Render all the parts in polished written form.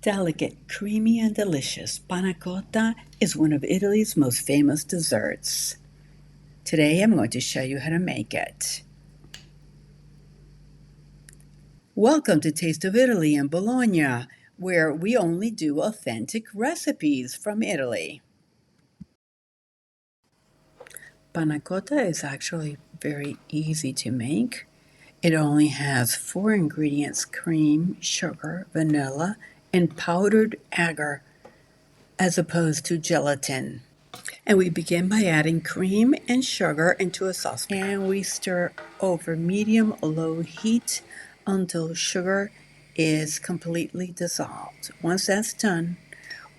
Delicate, creamy, and delicious, Panna Cotta is one of Italy's most famous desserts. Today I'm going to show you how to make it. Welcome to Taste of Italy in Bologna, where we only do authentic recipes from Italy. Panna Cotta is actually very easy to make. It only has 4 ingredients: cream, sugar, vanilla, and powdered agar, as opposed to gelatin. And we begin by adding cream and sugar into a saucepan. And we stir over medium-low heat until sugar is completely dissolved. Once that's done,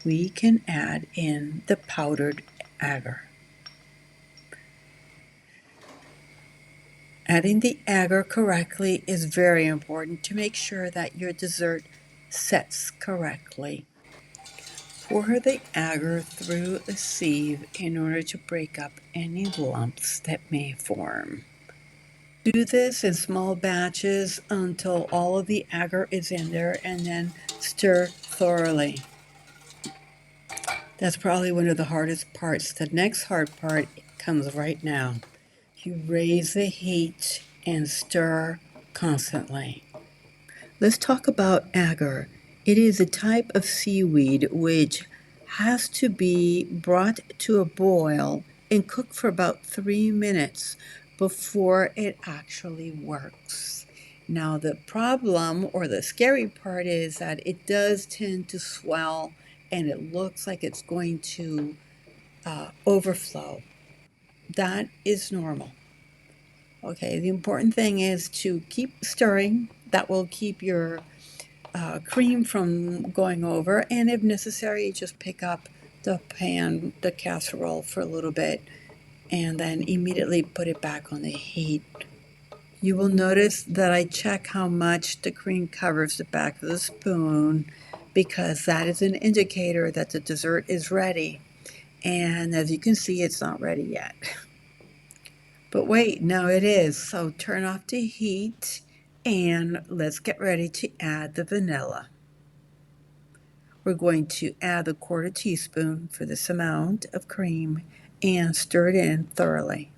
we can add in the powdered agar. Adding the agar correctly is very important to make sure that your dessert sets correctly. Pour the agar through a sieve in order to break up any lumps that may form. Do this in small batches until all of the agar is in there, and then stir thoroughly. That's probably one of the hardest parts. The next hard part comes right now. You raise the heat and stir constantly. Let's talk about agar. It is a type of seaweed which has to be brought to a boil and cooked for about 3 minutes before it actually works. Now, the problem or the scary part is that it does tend to swell and it looks like it's going to overflow. That is normal. Okay, the important thing is to keep stirring. That will keep your cream from going over, and if necessary, just pick up the casserole for a little bit, and then immediately put it back on the heat. You will notice that I check how much the cream covers the back of the spoon, because that is an indicator that the dessert is ready. And as you can see, it's not ready yet. But wait, now it is. So turn off the heat and let's get ready to add the vanilla. We're going to add a 1/4 teaspoon for this amount of cream and stir it in thoroughly.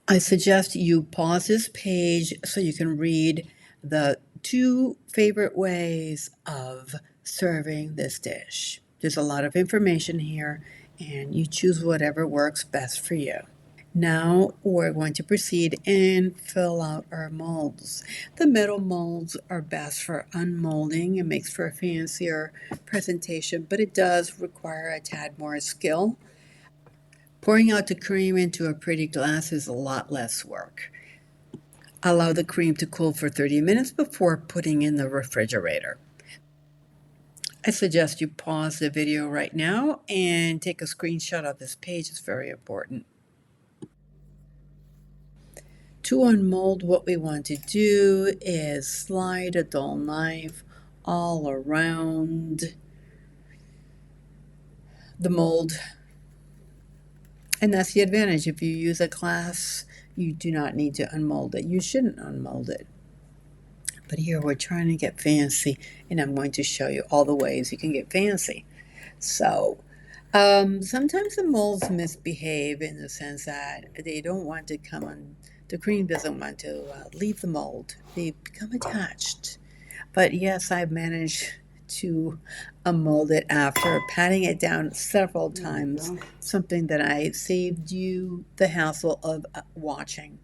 I suggest you pause this page so you can read the 2 favorite ways of serving this dish. There's a lot of information here, and you choose whatever works best for you. Now we're going to proceed and fill out our molds. The metal molds are best for unmolding. It makes for a fancier presentation, but it does require a tad more skill. Pouring out the cream into a pretty glass is a lot less work. Allow the cream to cool for 30 minutes before putting in the refrigerator. I suggest you pause the video right now and take a screenshot of this page. It's very important. To unmold, what we want to do is slide a dull knife all around the mold. And that's the advantage. If you use a glass, you do not need to unmold it. You shouldn't unmold it. But here we're trying to get fancy, and I'm going to show you all the ways you can get fancy. So, sometimes the molds misbehave in the sense that they don't want to come on. The cream doesn't want to leave the mold. They become attached. But yes, I've managed to mold it after patting it down several times, something that I saved you the hassle of watching.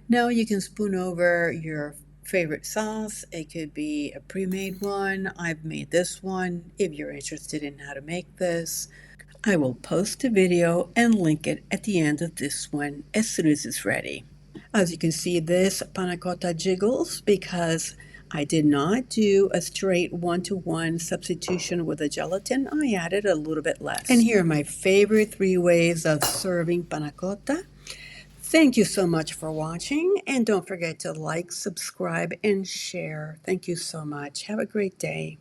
Now you can spoon over your favorite sauce. It could be a pre-made one. I've made this one. If you're interested in how to make this, I will post a video and link it at the end of this one as soon as it's ready. As you can see, this panna cotta jiggles because I did not do a straight 1-to-1 substitution with the gelatin. I added a little bit less. And here are my favorite 3 ways of serving panna cotta. Thank you so much for watching, and don't forget to like, subscribe, and share. Thank you so much. Have a great day.